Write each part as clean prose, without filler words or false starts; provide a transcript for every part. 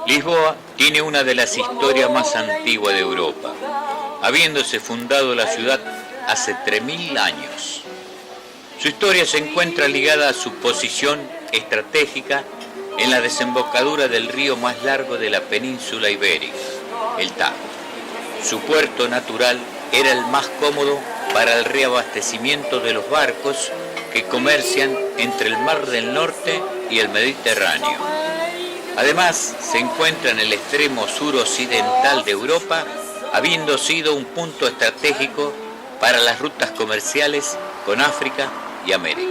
Lisboa tiene una de las historias más antiguas de Europa, habiéndose fundado la ciudad hace 3000 años. Su historia se encuentra ligada a su posición estratégica en la desembocadura del río más largo de la península ibérica, el Tajo. Su puerto natural era el más cómodo para el reabastecimiento de los barcos que comercian entre el Mar del Norte y el Mediterráneo. Además, se encuentra en el extremo suroccidental de Europa, habiendo sido un punto estratégico para las rutas comerciales con África y América.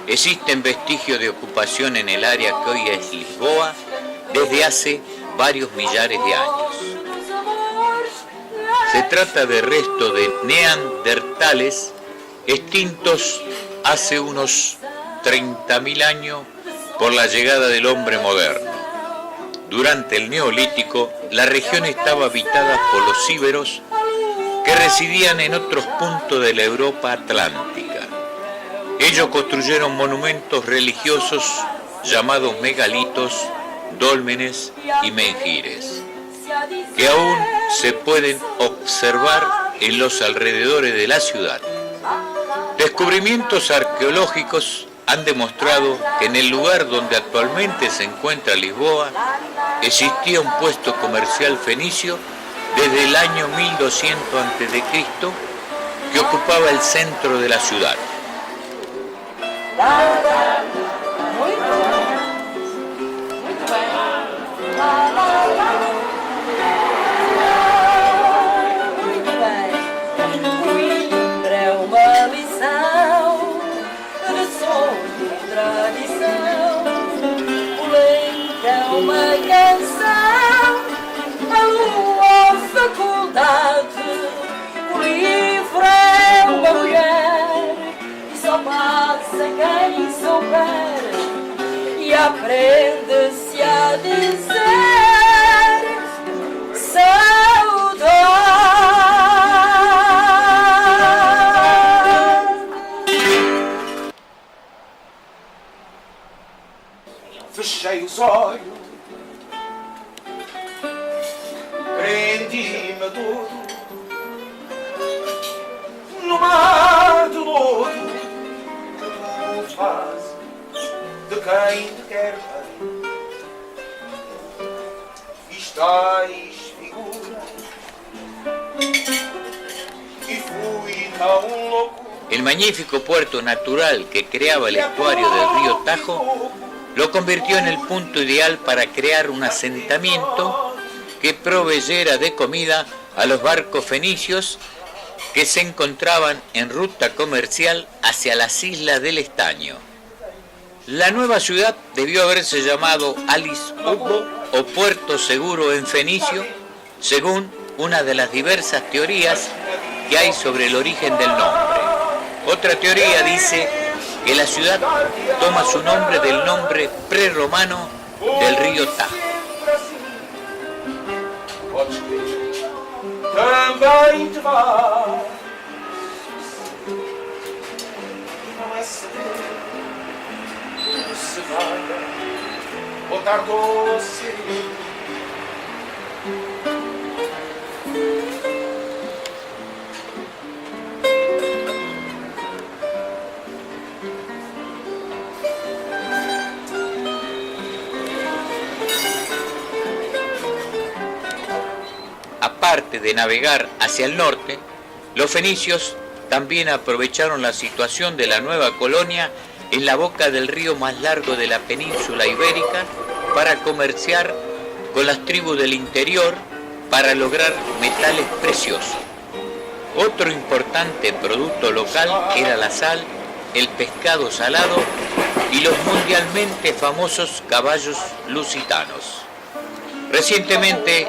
Existen vestigios de ocupación en el área que hoy es Lisboa desde hace varios millares de años. Se trata de restos de neandertales extintos hace unos 30.000 años por la llegada del hombre moderno. Durante el Neolítico, la región estaba habitada por los íberos que residían en otros puntos de la Europa atlántica. Ellos construyeron monumentos religiosos llamados megalitos, dólmenes y menhires, que aún se pueden observar en los alrededores de la ciudad. Descubrimientos arqueológicos han demostrado que en el lugar donde actualmente se encuentra Lisboa existía un puesto comercial fenicio desde el año 1200 a.C. que ocupaba el centro de la ciudad. Aprende-se a dizer saudade. Fechei os olhos, prendi-me todo no mar do lodo que tu fazes de quem te quer bem. Estais figura e fui tão louco. El magnífico puerto natural que creaba el estuario del río Tajo lo convirtió en el punto ideal para crear un asentamiento que proveyera de comida a los barcos fenicios que se encontraban en ruta comercial hacia las islas del estaño. La nueva ciudad debió haberse llamado Alis Ubbo o Puerto Seguro en fenicio, según una de las diversas teorías que hay sobre el origen del nombre. Otra teoría dice que la ciudad toma su nombre del nombre prerromano del río Tajo. Também te vai, não é cedo, se vai, ou tarde ou cedo. Aparte de navegar hacia el norte, los fenicios también aprovecharon la situación de la nueva colonia en la boca del río más largo de la península ibérica para comerciar con las tribus del interior para lograr metales preciosos. Otro importante producto local era la sal, el pescado salado y los mundialmente famosos caballos lusitanos. Recientemente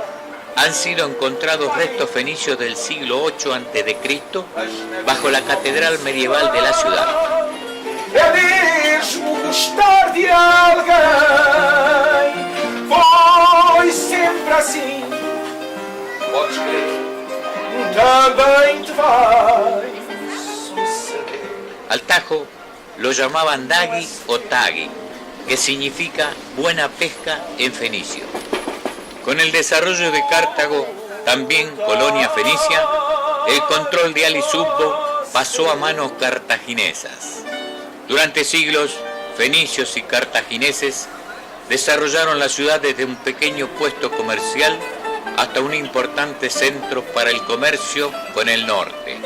han sido encontrados restos fenicios del siglo VIII a.C. bajo la catedral medieval de la ciudad. É mesmo gostar de alguém, foi sempre assim. Podes crer, também te vai suceder. Al Tajo lo llamaban Dagui o Tagui, que significa buena pesca en fenicio. Con el desarrollo de Cartago, también colonia fenicia, el control de Alisubbo pasó a manos cartaginesas. Durante siglos, fenicios y cartagineses desarrollaron la ciudad desde un pequeño puesto comercial hasta un importante centro para el comercio con el norte.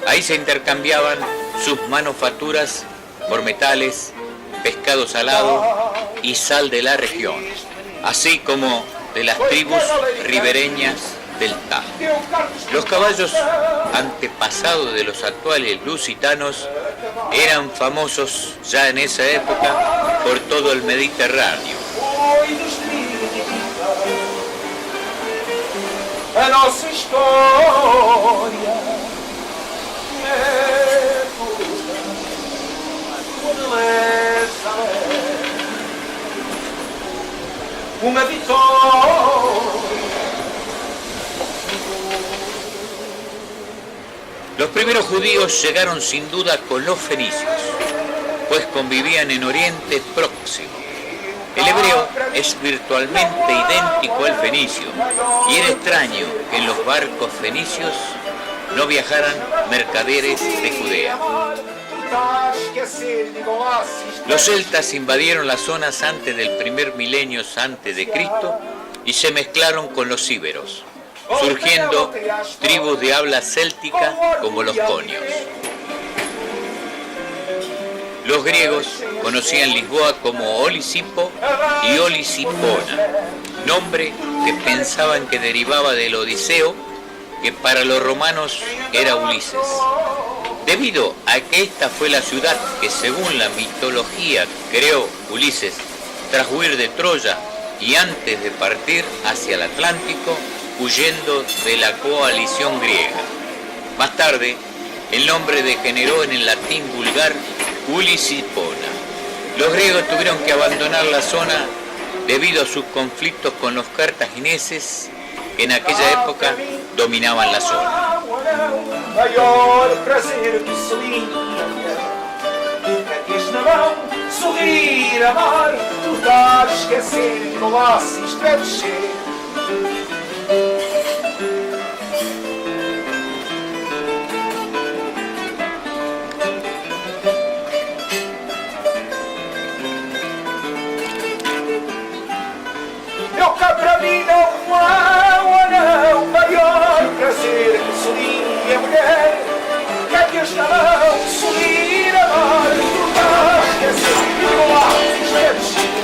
Ahí se intercambiaban sus manufacturas por metales, pescado salado y sal de la región, así como de las tribus ribereñas del Tajo. Los caballos antepasados de los actuales lusitanos eran famosos ya en esa época por todo el Mediterráneo. A nossa história é toda beleza, uma vitória. Los primeros judíos llegaron sin duda con los fenicios, pues convivían en Oriente Próximo. El hebreo es virtualmente idéntico al fenicio, y era extraño que en los barcos fenicios no viajaran mercaderes de Judea. Los celtas invadieron las zonas antes del primer milenio antes de Cristo y se mezclaron con los íberos, surgiendo tribus de habla céltica como los conios. Los griegos conocían Lisboa como Olisipo y Olisipona, nombre que pensaban que derivaba del Odiseo, que para los romanos era Ulises. Debido a que esta fue la ciudad que según la mitología creó Ulises tras huir de Troya y antes de partir hacia el Atlántico, huyendo de la coalición griega. Más tarde, el nombre degeneró en el latín vulgar Ulisipona. Los griegos tuvieron que abandonar la zona debido a sus conflictos con los cartagineses, que en aquella época dominaban la zona. Maior prazer que seria teres na mão, sorrir, amar, tornar, esquecer, colar-se, estremecer. Eu cá para mim não há o anão, maior prazer que seria mulher. Queres na mão, sorrir, amar, tornar, esquecer, colar-se, estremecer.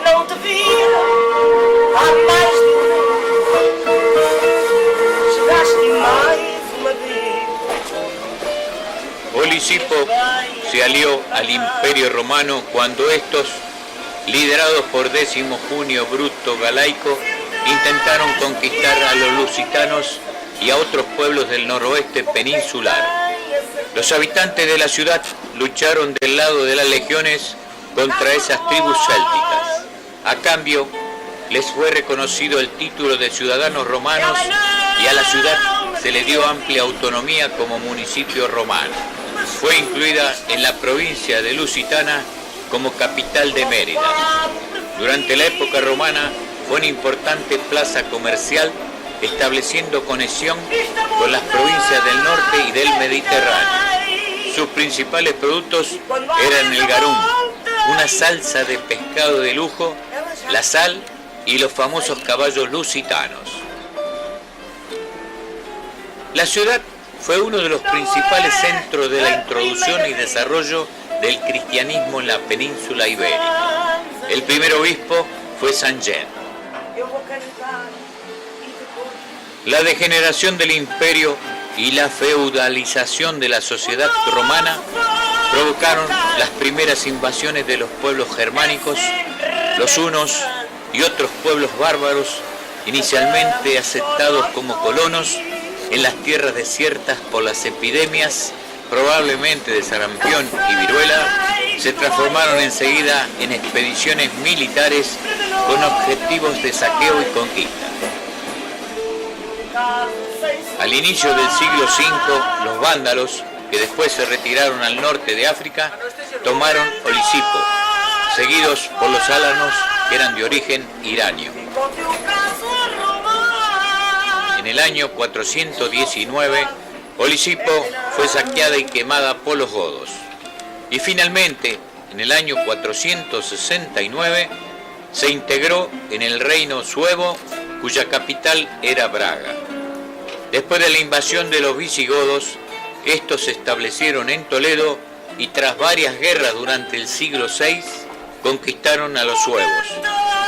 Não te via há mais de um mês. Chegaste mais uma vez. Olisipo se alió al Imperio Romano cuando estos, liderados por Décimo Junio Bruto Galaico, intentaron conquistar a los lusitanos y a otros pueblos del noroeste peninsular. Los habitantes de la ciudad lucharon del lado de las legiones contra esas tribus célticas. A cambio, les fue reconocido el título de ciudadanos romanos y a la ciudad se le dio amplia autonomía como municipio romano. Fue incluida en la provincia de Lusitana como capital de Mérida. Durante la época romana fue una importante plaza comercial, estableciendo conexión con las provincias del norte y del Mediterráneo. Sus principales productos eran el garum, una salsa de pescado de lujo, la sal y los famosos caballos lusitanos. La ciudad fue uno de los principales centros de la introducción y desarrollo del cristianismo en la península ibérica. El primer obispo fue San Jean. La degeneración del imperio y la feudalización de la sociedad romana provocaron las primeras invasiones de los pueblos germánicos, los hunos y otros pueblos bárbaros, inicialmente aceptados como colonos en las tierras desiertas por las epidemias probablemente de sarampión y viruela, se transformaron enseguida en expediciones militares con objetivos de saqueo y conquista. Al inicio del siglo V, los vándalos, que después se retiraron al norte de África, tomaron Olisipo, seguidos por los álanos, que eran de origen iranio. En el año 419, Olisipo fue saqueada y quemada por los godos. Y finalmente, en el año 469, se integró en el reino suevo, cuya capital era Braga. Después de la invasión de los visigodos, estos se establecieron en Toledo y tras varias guerras durante el siglo VI, conquistaron a los suevos,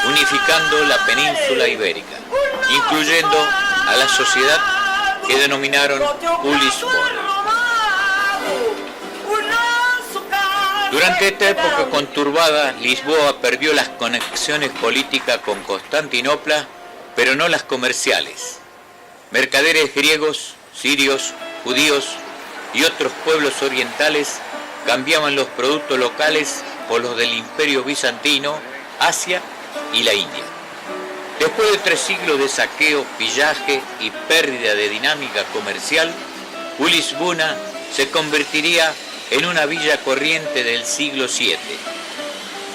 unificando la península ibérica, incluyendo a la sociedad que denominaron Ulis Bona. Durante esta época conturbada, Lisboa perdió las conexiones políticas con Constantinopla, pero no las comerciales. Mercaderes griegos, sirios, judíos y otros pueblos orientales cambiaban los productos locales por los del Imperio Bizantino, Asia y la India. Después de 3 siglos de saqueo, pillaje y pérdida de dinámica comercial, Ulis Bona se convertiría en una villa corriente del siglo VII.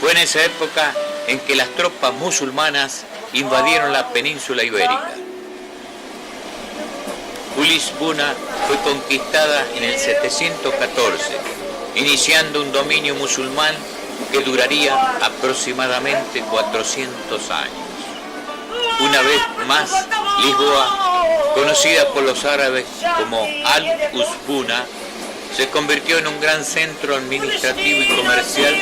Fue en esa época en que las tropas musulmanas invadieron la península ibérica. Ulis Bona fue conquistada en el 714, iniciando un dominio musulmán que duraría aproximadamente 400 años. Una vez más, Lisboa, conocida por los árabes como Al-Usbuna, se convirtió en un gran centro administrativo y comercial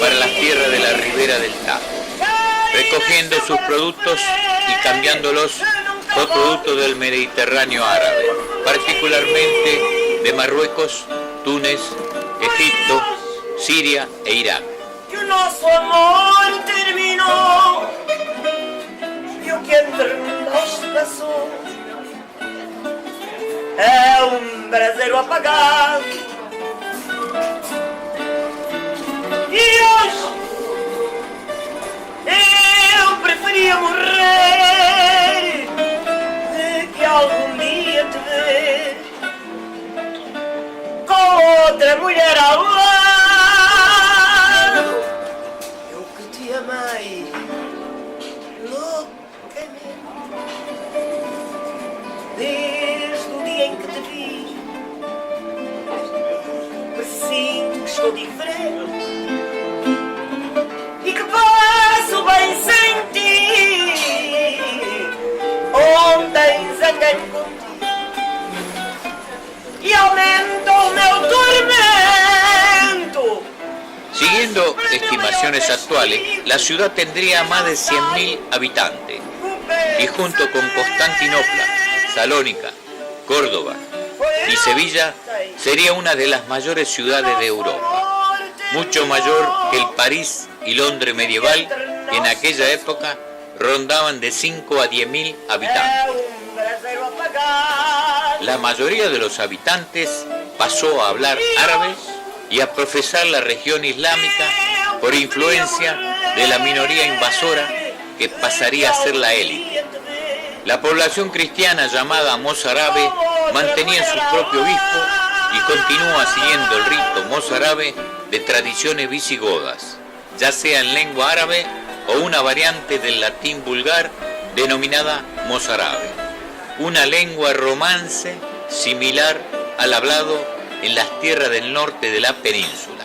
para las tierras de la ribera del Tajo, recogiendo sus productos y cambiándolos por productos del Mediterráneo árabe, particularmente de Marruecos, Túnez, Egipto, Siria e Irak. Que o nosso amor terminou e o que entre nós passou é braseiro apagado. E hoje eu preferia morrer de que algum dia te ver com outra mulher ao lado. Eu que te amei loucamente desde o dia em que te vi. Presinto que estou diferente e que passo bem sem ti. Ontem zanguei-me contigo e aumenta o meu tormento. Siguiendo estimaciones actuales, la ciudad tendría más de 100.000 habitantes y junto con Constantinopla, Salónica, Córdoba y Sevilla sería una de las mayores ciudades de Europa, mucho mayor que el París y Londres medieval, que en aquella época rondaban de 5 a 10.000 habitantes. La mayoría de los habitantes pasó a hablar árabe y a profesar la religión islámica por influencia de la minoría invasora que pasaría a ser la élite. La población cristiana llamada mozárabe mantenía su propio obispo y continúa siguiendo el rito mozárabe de tradiciones visigodas, ya sea en lengua árabe o una variante del latín vulgar denominada mozárabe, una lengua romance similar al hablado en las tierras del norte de la península.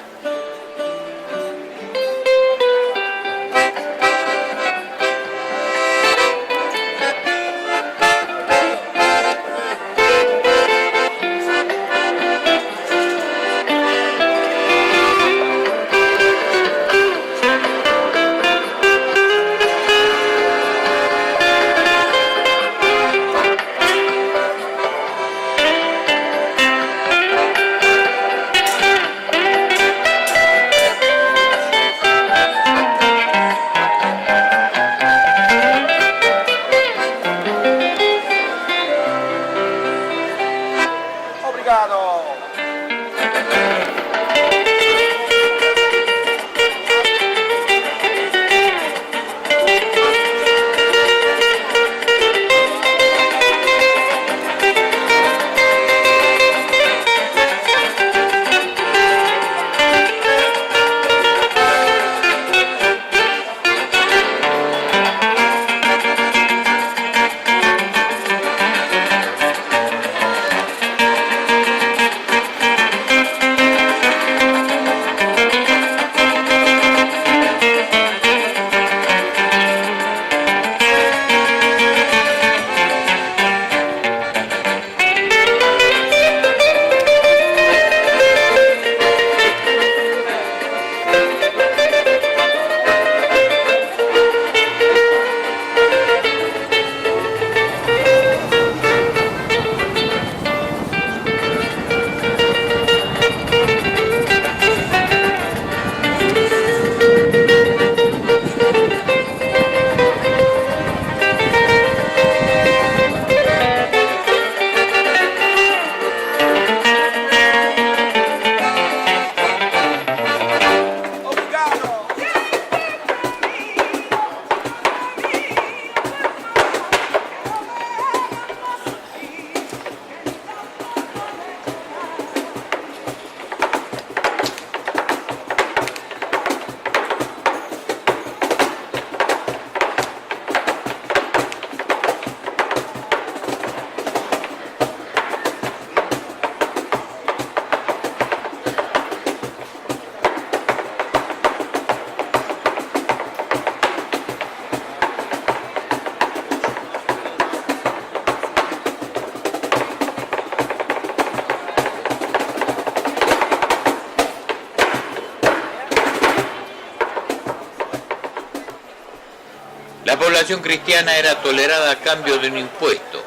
La población cristiana era tolerada a cambio de un impuesto.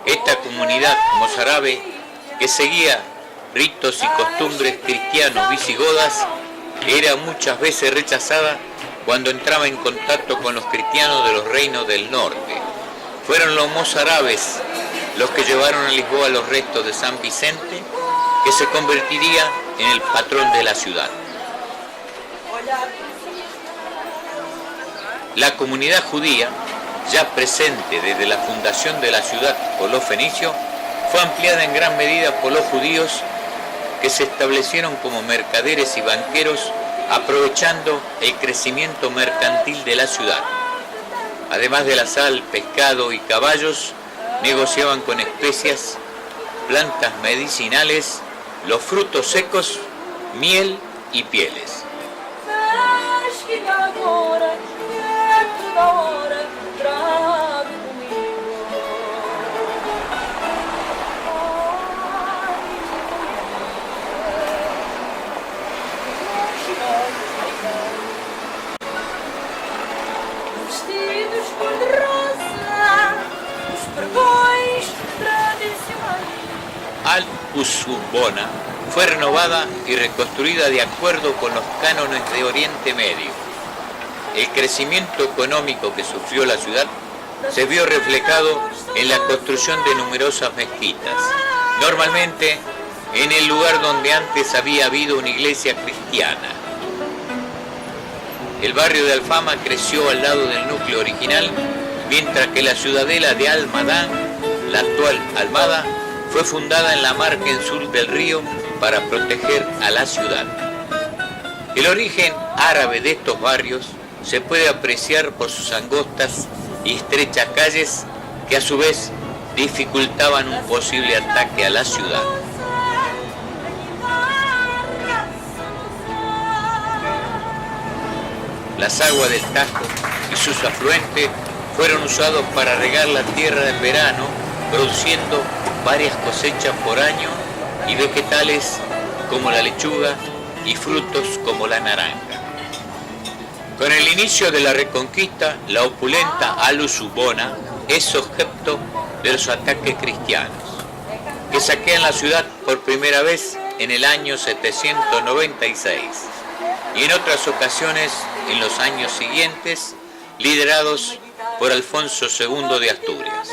Esta comunidad mozárabe, que seguía ritos y costumbres cristianos visigodas, era muchas veces rechazada cuando entraba en contacto con los cristianos de los reinos del norte. Fueron los mozárabes los que llevaron a Lisboa los restos de San Vicente, que se convertiría en el patrón de la ciudad. La comunidad judía, ya presente desde la fundación de la ciudad por los fenicios, fue ampliada en gran medida por los judíos, que se establecieron como mercaderes y banqueros, aprovechando el crecimiento mercantil de la ciudad. Además de la sal, pescado y caballos, negociaban con especias, plantas medicinales, los frutos secos, miel y pieles. Al-Usbona fue renovada y reconstruida de acuerdo con los cánones de Oriente Medio. El crecimiento económico que sufrió la ciudad se vio reflejado en la construcción de numerosas mezquitas, normalmente en el lugar donde antes había habido una iglesia cristiana. El barrio de Alfama creció al lado del núcleo original, mientras que la ciudadela de Almadán, la actual Almada, fue fundada en la margen sur del río para proteger a la ciudad. El origen árabe de estos barrios se puede apreciar por sus angostas y estrechas calles que a su vez dificultaban un posible ataque a la ciudad. Las aguas del Tajo y sus afluentes fueron usados para regar la tierra en verano, produciendo varias cosechas por año y vegetales como la lechuga y frutos como la naranja. Con el inicio de la Reconquista, la opulenta Al-Usbona es objeto de los ataques cristianos, que saquean la ciudad por primera vez en el año 796 y en otras ocasiones en los años siguientes, liderados por Alfonso II de Asturias.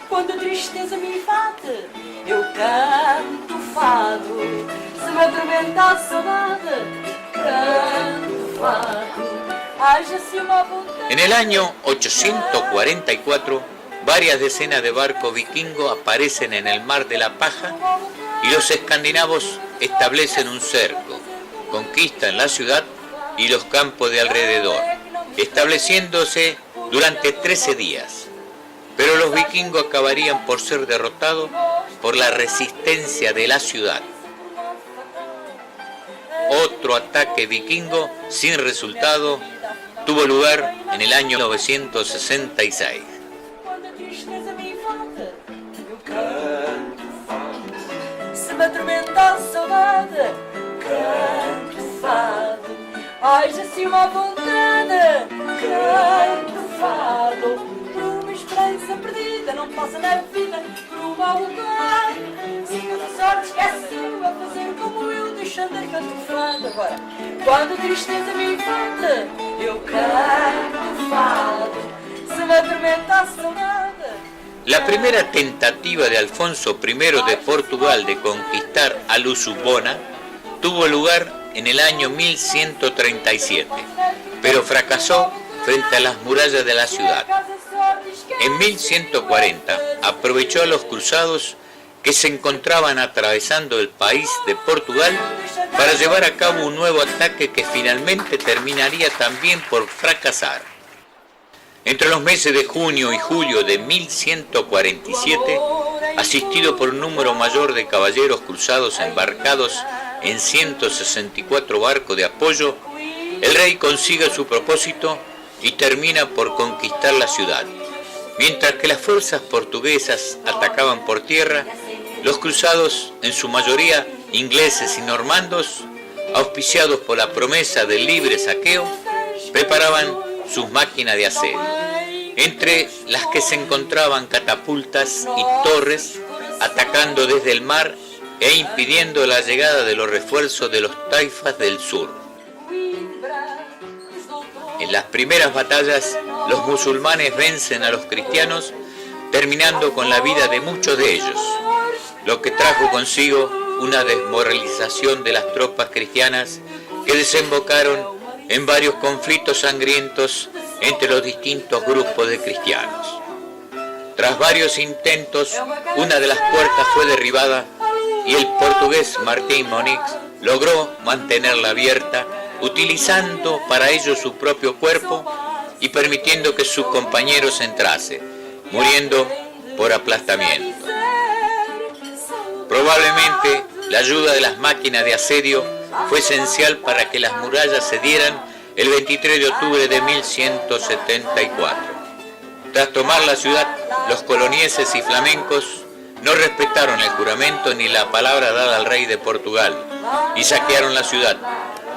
Quando a tristeza me invade, eu canto fado. Se me atormenta a saudade, canto fado. Haja-se uma vontade. En el año 844, varias decenas de barcos vikingos aparecen en el Mar de la Paja y los escandinavos establecen un cerco, conquistan la ciudad y los campos de alrededor, estableciéndose durante 13 días. Pero los vikingos acabarían por ser derrotados por la resistencia de la ciudad. Otro ataque vikingo sin resultado tuvo lugar en el año 966. Se me atormenta a saudade, canto fado. Haja-se uma vontade, canto fado. Esperança perdida, não passa na vida por um mau lugar. Siga a sorte, esquece-o a fazer como eu, deixando a canto fado. Agora, quando a tristeza me invade, eu canto fado. Se me atormenta a saudade. La primera tentativa de Alfonso I de Portugal de conquistar Al-Usbona tuvo lugar en el año 1137, pero fracasó frente a las murallas de la ciudad. En 1140 aprovechó a los cruzados que se encontraban atravesando el país de Portugal para llevar a cabo un nuevo ataque que finalmente terminaría también por fracasar. Entre los meses de junio y julio de 1147, asistido por un número mayor de caballeros cruzados embarcados en 164 barcos de apoyo, el rey consigue su propósito y termina por conquistar la ciudad. Mientras que las fuerzas portuguesas atacaban por tierra, los cruzados, en su mayoría ingleses y normandos, auspiciados por la promesa del libre saqueo, preparaban sus máquinas de asedio, entre las que se encontraban catapultas y torres atacando desde el mar e impidiendo la llegada de los refuerzos de los taifas del sur. En las primeras batallas, los musulmanes vencen a los cristianos, terminando con la vida de muchos de ellos, lo que trajo consigo una desmoralización de las tropas cristianas que desembocaron en varios conflictos sangrientos entre los distintos grupos de cristianos. Tras varios intentos, una de las puertas fue derribada y el portugués Martín Monix logró mantenerla abierta, utilizando para ello su propio cuerpo y permitiendo que sus compañeros entrasen, muriendo por aplastamiento. Probablemente la ayuda de las máquinas de asedio fue esencial para que las murallas cedieran el 23 de octubre de 1174. Tras tomar la ciudad, los colonieses y flamencos no respetaron el juramento ni la palabra dada al rey de Portugal y saquearon la ciudad,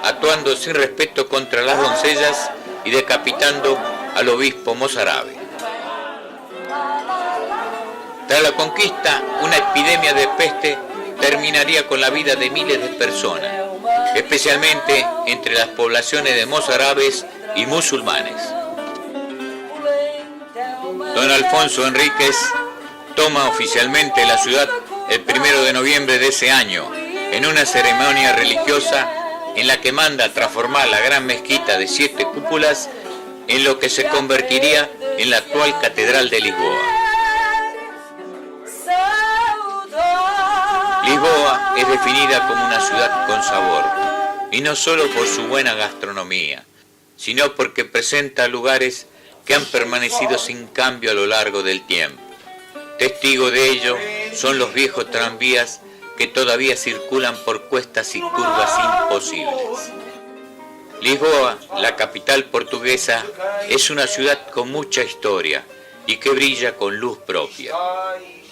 actuando sin respeto contra las doncellas y decapitando al obispo mozárabe. Tras la conquista, una epidemia de peste terminaría con la vida de miles de personas, especialmente entre las poblaciones de mozárabes y musulmanes. Don Alfonso Enríquez toma oficialmente la ciudad el 1 de noviembre de ese año, en una ceremonia religiosa en la que manda transformar la gran mezquita de 7 cúpulas en lo que se convertiría en la actual Catedral de Lisboa. Lisboa es definida como una ciudad con sabor, y no solo por su buena gastronomía, sino porque presenta lugares que han permanecido sin cambio a lo largo del tiempo. Testigo de ello son los viejos tranvías que todavía circulan por cuestas y curvas imposibles. Lisboa, la capital portuguesa, es una ciudad con mucha historia y que brilla con luz propia.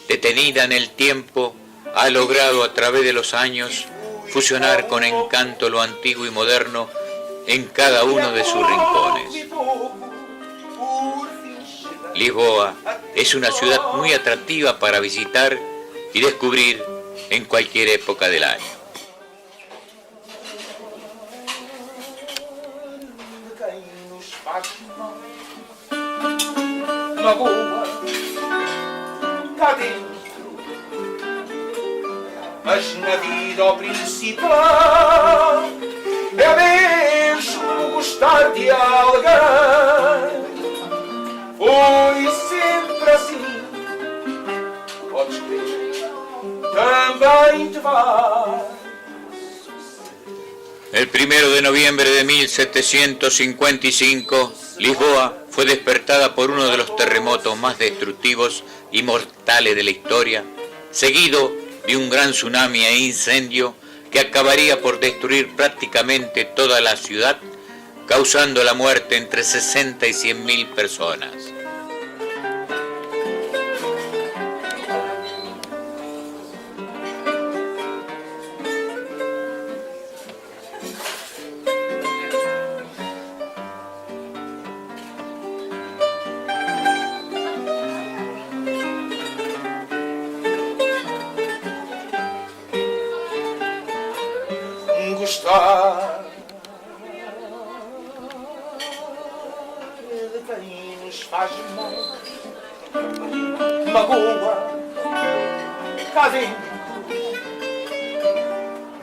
Detenida en el tiempo, ha logrado a través de los años fusionar con encanto lo antiguo y moderno en cada uno de sus rincones. Lisboa es una ciudad muy atractiva para visitar y descubrir en cualquier época del año. Lagoa, cá dentro, mas na vida principal é mesmo gostar de alguém. Foi sempre assim, podes crer, também te vai. El 1 de noviembre de 1755, Lisboa fue despertada por uno de los terremotos más destructivos y mortales de la historia, seguido de un gran tsunami e incendio que acabaría por destruir prácticamente toda la ciudad, causando la muerte entre 60 y 100.000 personas. Gostar de quem nos faz mal, magoa, cá dentro,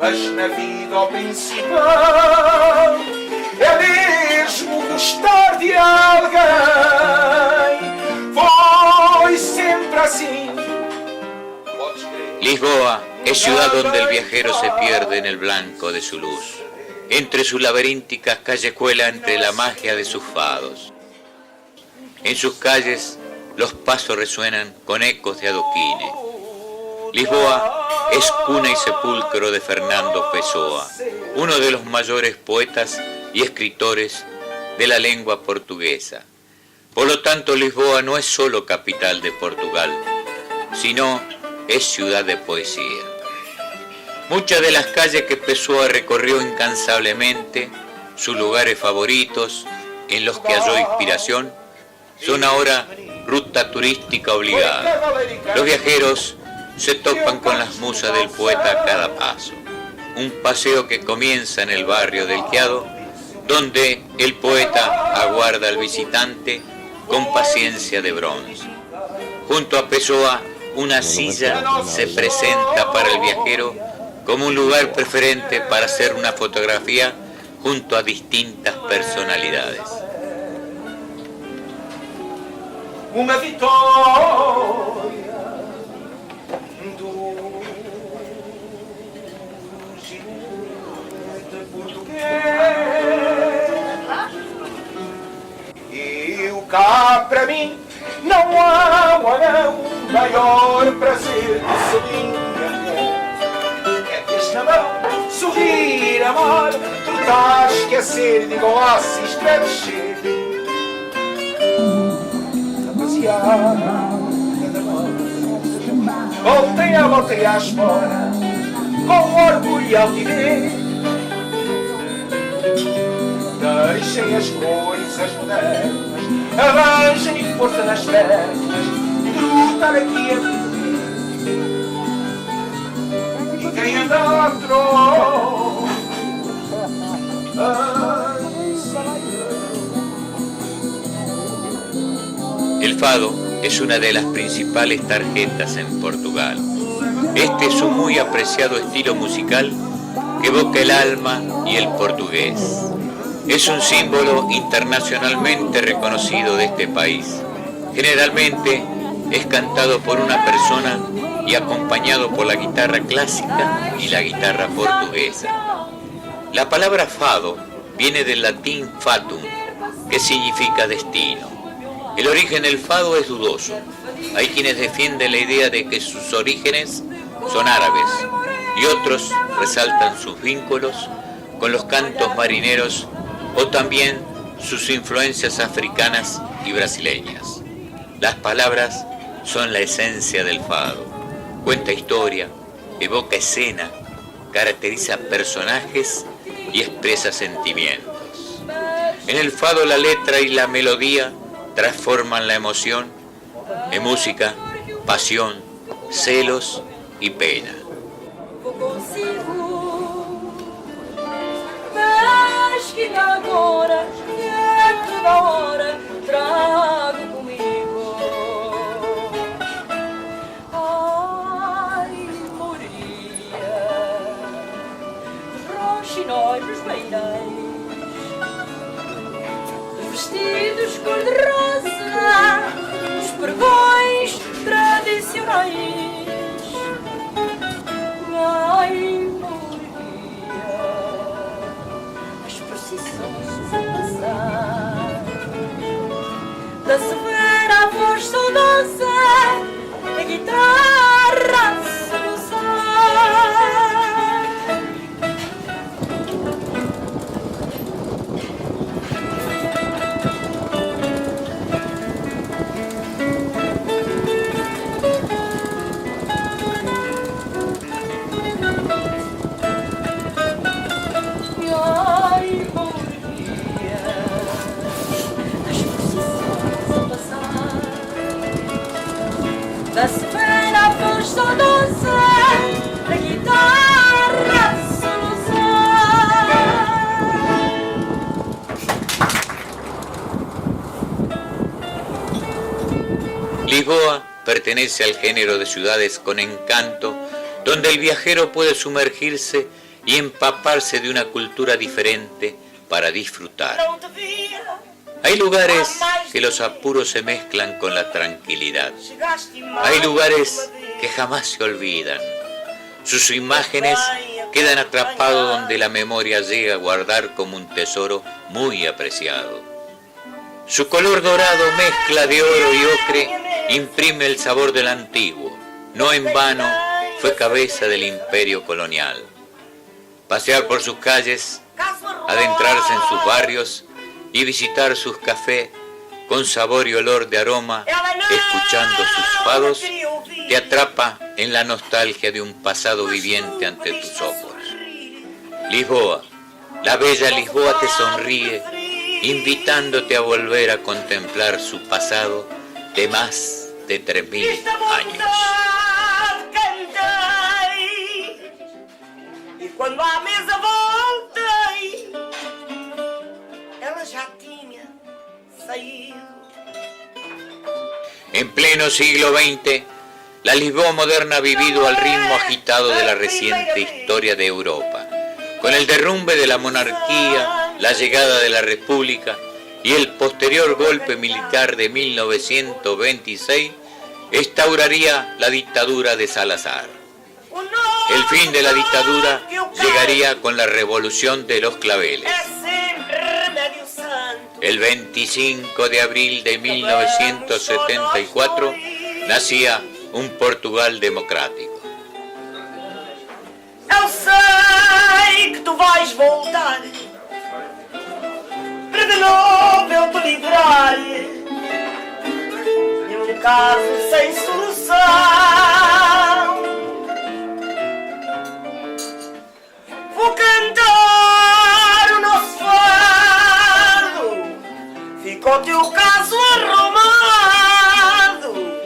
mas na vida o principal é mesmo gostar de alguém. Foi sempre assim. Podes crer. Lisboa es ciudad donde el viajero se pierde en el blanco de su luz, entre sus laberínticas callejuelas, entre la magia de sus fados. En sus calles los pasos resuenan con ecos de adoquines. Lisboa es cuna y sepulcro de Fernando Pessoa, uno de los mayores poetas y escritores de la lengua portuguesa. Por lo tanto, Lisboa no es solo capital de Portugal, sino es ciudad de poesía. Muchas de las calles que Pessoa recorrió incansablemente, sus lugares favoritos, en los que halló inspiración son ahora ruta turística obligada. Los viajeros se topan con las musas del poeta a cada paso. Un paseo que comienza en el barrio del Quiado, donde el poeta aguarda al visitante con paciencia de bronce. Junto a Pessoa, una silla se presenta para el viajero como un lugar preferente para hacer una fotografía junto a distintas personalidades. Uma vitória do ginete português. Eu cá para mim não há um maior prazer que sozinha é ter na mão, sorrir, amar, trocar, esquecer de igual a se estremecer. Voltei à espora, com orgulho e altivez. Deixem as coisas modernas, arranjem força nas pernas, lutar aqui a viver. E quem anda lá El fado es una de las principales tarjetas en Portugal. Este es un muy apreciado estilo musical que evoca el alma y el portugués. Es un símbolo internacionalmente reconocido de este país. Generalmente es cantado por una persona y acompañado por la guitarra clásica y la guitarra portuguesa. La palabra fado viene del latín fatum, que significa destino. El origen del fado es dudoso. Hay quienes defienden la idea de que sus orígenes son árabes y otros resaltan sus vínculos con los cantos marineros o también sus influencias africanas y brasileñas. Las palabras son la esencia del fado. Cuenta historia, evoca escena, caracteriza personajes y expresa sentimientos. En el fado la letra y la melodía transforman la emoción en música, pasión, celos y pena. Mas que agora, dentro da hora, trago comigo. Ai, moria, roxinóis nos beirais, vestidos cor-de-rosa, os pregões tradicionais. Ai, moria, as procissões a passar, da severa voz saudosa, a guitarra a soluçar. Da severa voz saudosa, da guitarra a soluçar. Lisboa pertenece al género de ciudades con encanto, donde el viajero puede sumergirse y empaparse de una cultura diferente para disfrutar. Hay lugares que los apuros se mezclan con la tranquilidad. Hay lugares que jamás se olvidan. Sus imágenes quedan atrapados donde la memoria llega a guardar como un tesoro muy apreciado. Su color dorado, mezcla de oro y ocre, imprime el sabor del antiguo. No en vano fue cabeza del imperio colonial. Pasear por sus calles, adentrarse en sus barrios y visitar sus cafés con sabor y olor de aroma, escuchando sus fados, te atrapa en la nostalgia de un pasado viviente ante tus ojos. Lisboa, la bella Lisboa te sonríe invitándote a volver a contemplar su pasado de más de 3000 años. E quando à mesa voltei, ela já tinha saído. En pleno siglo XX, la Lisboa moderna ha vivido al ritmo agitado de la reciente historia de Europa, con el derrumbe de la monarquía, la llegada de la República y el posterior golpe militar de 1926 instauraría la dictadura de Salazar. El fin de la dictadura llegaría con la revolución de los claveles. El 25 de abril de 1974 nacía un Portugal democrático. Eu sei que tu vais voltar para de novo eu te livrar de um caso sem solução. Vou cantar o nosso fado, fica o teu caso a Roma.